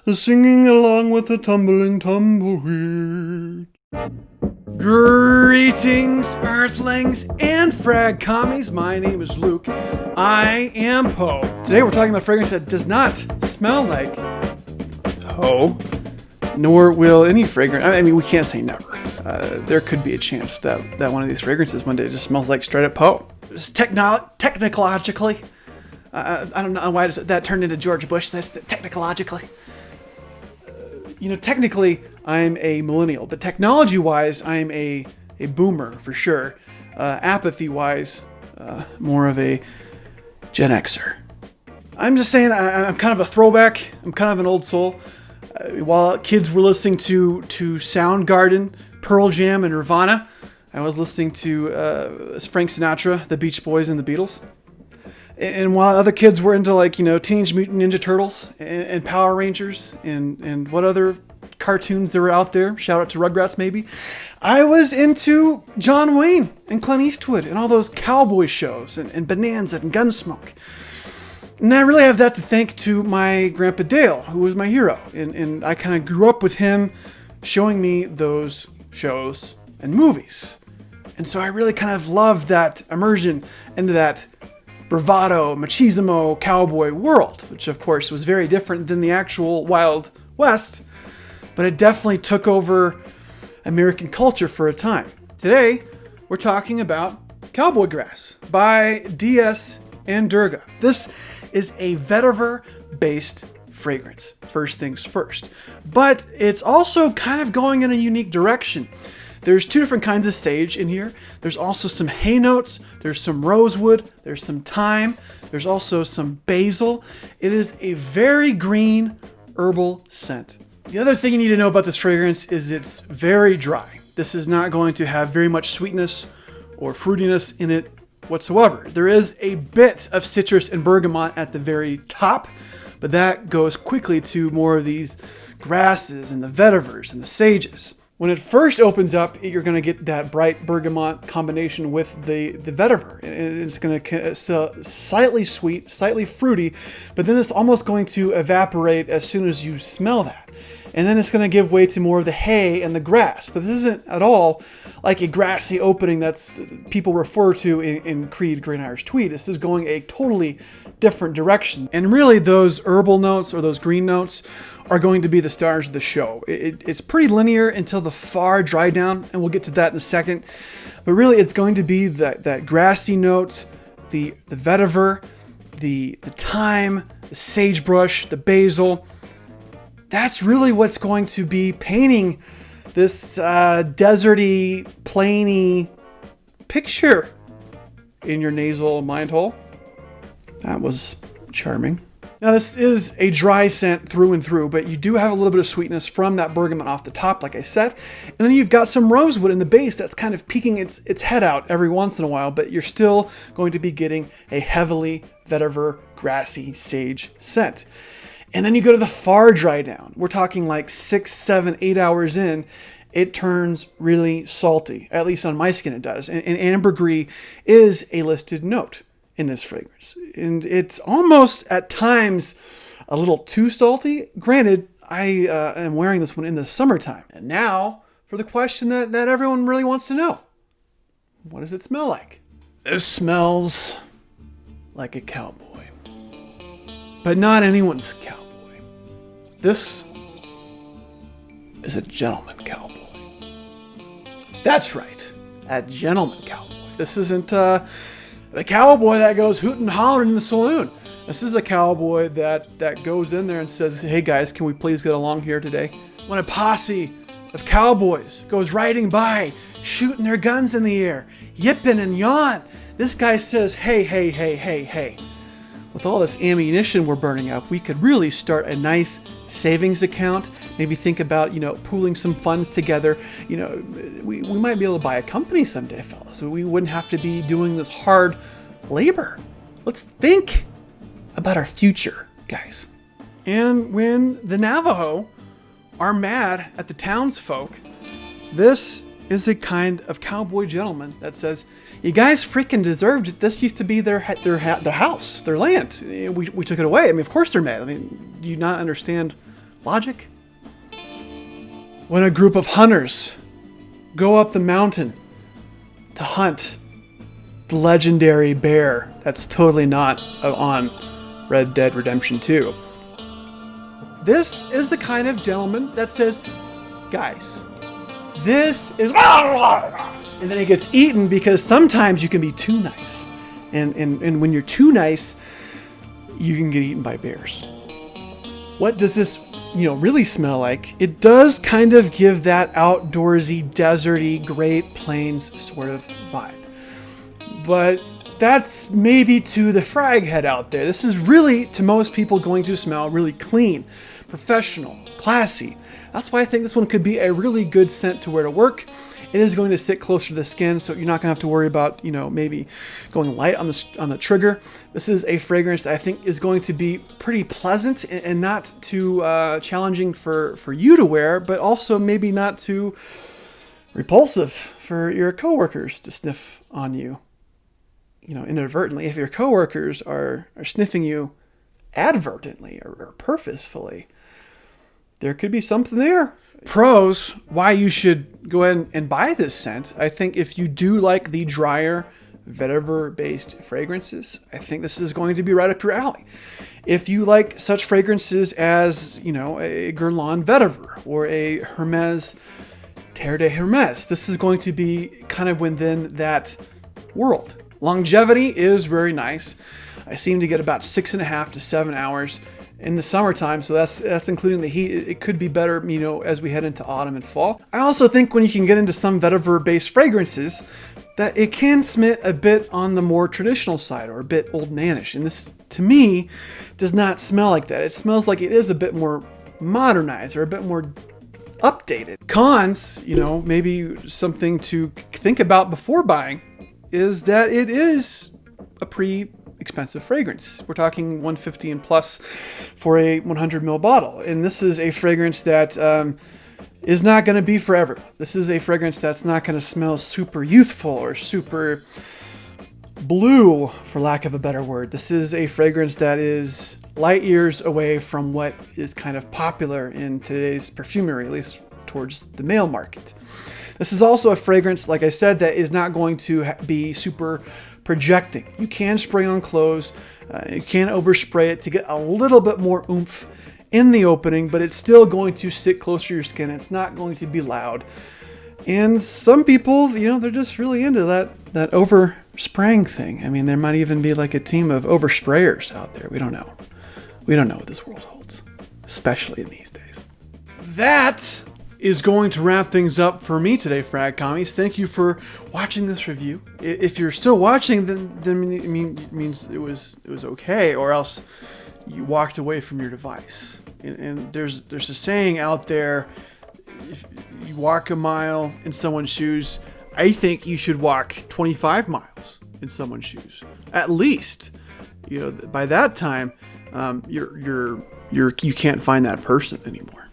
singing along with the tumbling tumbleweed. Greetings, Earthlings and Frag Commies. My name is Luke. I am Poe. Today we're talking about a fragrance that does not smell like Poe, nor will any fragrance. I mean, we can't say never. There could be a chance that one of these fragrances one day just smells like straight up Poe. Technologically, I don't know why that turned into George Bush. That's technologically. Technically, I'm a millennial, but technology-wise, I'm a boomer for sure. Apathy-wise, more of a Gen Xer. I'm just saying, I'm kind of a throwback. I'm kind of an old soul. While kids were listening to Soundgarden, Pearl Jam, and Nirvana, I was listening to Frank Sinatra, the Beach Boys, and the Beatles. And while other kids were into Teenage Mutant Ninja Turtles and Power Rangers and what other cartoons there were out there, shout out to Rugrats maybe, I was into John Wayne and Clint Eastwood and all those cowboy shows and Bonanza and Gunsmoke. And I really have that to thank to my Grandpa Dale, who was my hero. And I kind of grew up with him showing me those shows and movies. And so I really kind of loved that immersion into that bravado, machismo, cowboy world, which of course was very different than the actual Wild West, but it definitely took over American culture for a time. Today, we're talking about Cowboy Grass by D.S. and Durga. This is a vetiver-based fragrance, first things first, but it's also kind of going in a unique direction. There's two different kinds of sage in here. There's also some hay notes. There's some rosewood. There's some thyme. There's also some basil. It is a very green herbal scent. The other thing you need to know about this fragrance is it's very dry. This is not going to have very much sweetness or fruitiness in it whatsoever. There is a bit of citrus and bergamot at the very top, but that goes quickly to more of these grasses and the vetivers and the sages. When it first opens up, you're going to get that bright bergamot combination with the vetiver. And it's going to slightly sweet, slightly fruity, but then it's almost going to evaporate as soon as you smell that. And then it's going to give way to more of the hay and the grass. But this isn't at all like a grassy opening that's people refer to in Creed Green Irish Tweed. This is going a totally different direction. And really those herbal notes or those green notes are going to be the stars of the show. It's pretty linear until the far dry down, and we'll get to that in a second. But really it's going to be that grassy note, the vetiver, the thyme, the sagebrush, the basil. That's really what's going to be painting this deserty, plainy picture in your nasal mind hole. That was charming. Now this is a dry scent through and through, but you do have a little bit of sweetness from that bergamot off the top, like I said. And then you've got some rosewood in the base that's kind of peeking its head out every once in a while, but you're still going to be getting a heavily vetiver, grassy sage scent. And then you go to the far dry down. We're talking like 6, 7, 8 hours in. It turns really salty. At least on my skin it does. And ambergris is a listed note in this fragrance. And it's almost at times a little too salty. Granted, I am wearing this one in the summertime. And now for the question that everyone really wants to know. What does it smell like? This smells like a cowboy. But not anyone's cowboy. This is a gentleman cowboy. That's right, a gentleman cowboy. This isn't the cowboy that goes hooting and hollering in the saloon. This is a cowboy that goes in there and says, hey guys, can we please get along here today? When a posse of cowboys goes riding by, shooting their guns in the air, yipping and yawing, this guy says, hey, hey, hey, hey, hey. With all this ammunition we're burning up, we could really start a nice savings account. Maybe think about, pooling some funds together. We might be able to buy a company someday, fellas. So we wouldn't have to be doing this hard labor. Let's think about our future, guys. And when the Navajo are mad at the townsfolk, this is a kind of cowboy gentleman that says, you guys freaking deserved it. This used to be their house, their land. We took it away. I mean, of course they're mad. I mean, do you not understand Logic? When a group of hunters go up the mountain to hunt the legendary bear that's totally not on Red Dead Redemption 2. This is the kind of gentleman that says, guys, this is... And then he gets eaten because sometimes you can be too nice. And when you're too nice, you can get eaten by bears. What does this, really smell like? It does kind of give that outdoorsy, deserty, Great Plains sort of vibe. But that's maybe to the frag head out there. This is really, to most people, going to smell really clean, professional, classy. That's why I think this one could be a really good scent to wear to work. It is going to sit closer to the skin, so you're not going to have to worry about, maybe going light on the trigger. This is a fragrance that I think is going to be pretty pleasant and not too challenging for you to wear, but also maybe not too repulsive for your coworkers to sniff on you. Inadvertently, if your coworkers are sniffing you advertently or purposefully, there could be something there. Pros, why you should go ahead and buy this scent. I think if you do like the drier, vetiver-based fragrances, I think this is going to be right up your alley. If you like such fragrances as, a Guerlain vetiver or a Hermes Terre de Hermes, this is going to be kind of within that world. Longevity is very nice. I seem to get about 6.5 to 7 hours in the summertime, so that's including the heat. It could be better, as we head into autumn and fall. I also think when you can get into some vetiver-based fragrances, that it can smit a bit on the more traditional side or a bit old manish. And this, to me, does not smell like that. It smells like it is a bit more modernized or a bit more updated. Cons, maybe something to think about before buying, is that it is a pretty expensive fragrance. We're talking $150 and plus for a 100 ml bottle. And this is a fragrance that is not going to be for everyone. This is a fragrance that's not going to smell super youthful or super blue, for lack of a better word. This is a fragrance that is light years away from what is kind of popular in today's perfumery, at least towards the male market. This is also a fragrance, like I said, that is not going to be super projecting. You can spray on clothes, you can overspray it to get a little bit more oomph in the opening, but it's still going to sit close to your skin. It's not going to be loud. And some people, they're just really into that overspraying thing. I mean, there might even be like a team of oversprayers out there. We don't know. We don't know what this world holds, especially in these days. That is going to wrap things up for me today, Frag Commies. Thank you for watching this review. If you're still watching, then it means it was okay, or else you walked away from your device. And there's a saying out there: if you walk a mile in someone's shoes, I think you should walk 25 miles in someone's shoes, at least. By that time, you can't find that person anymore.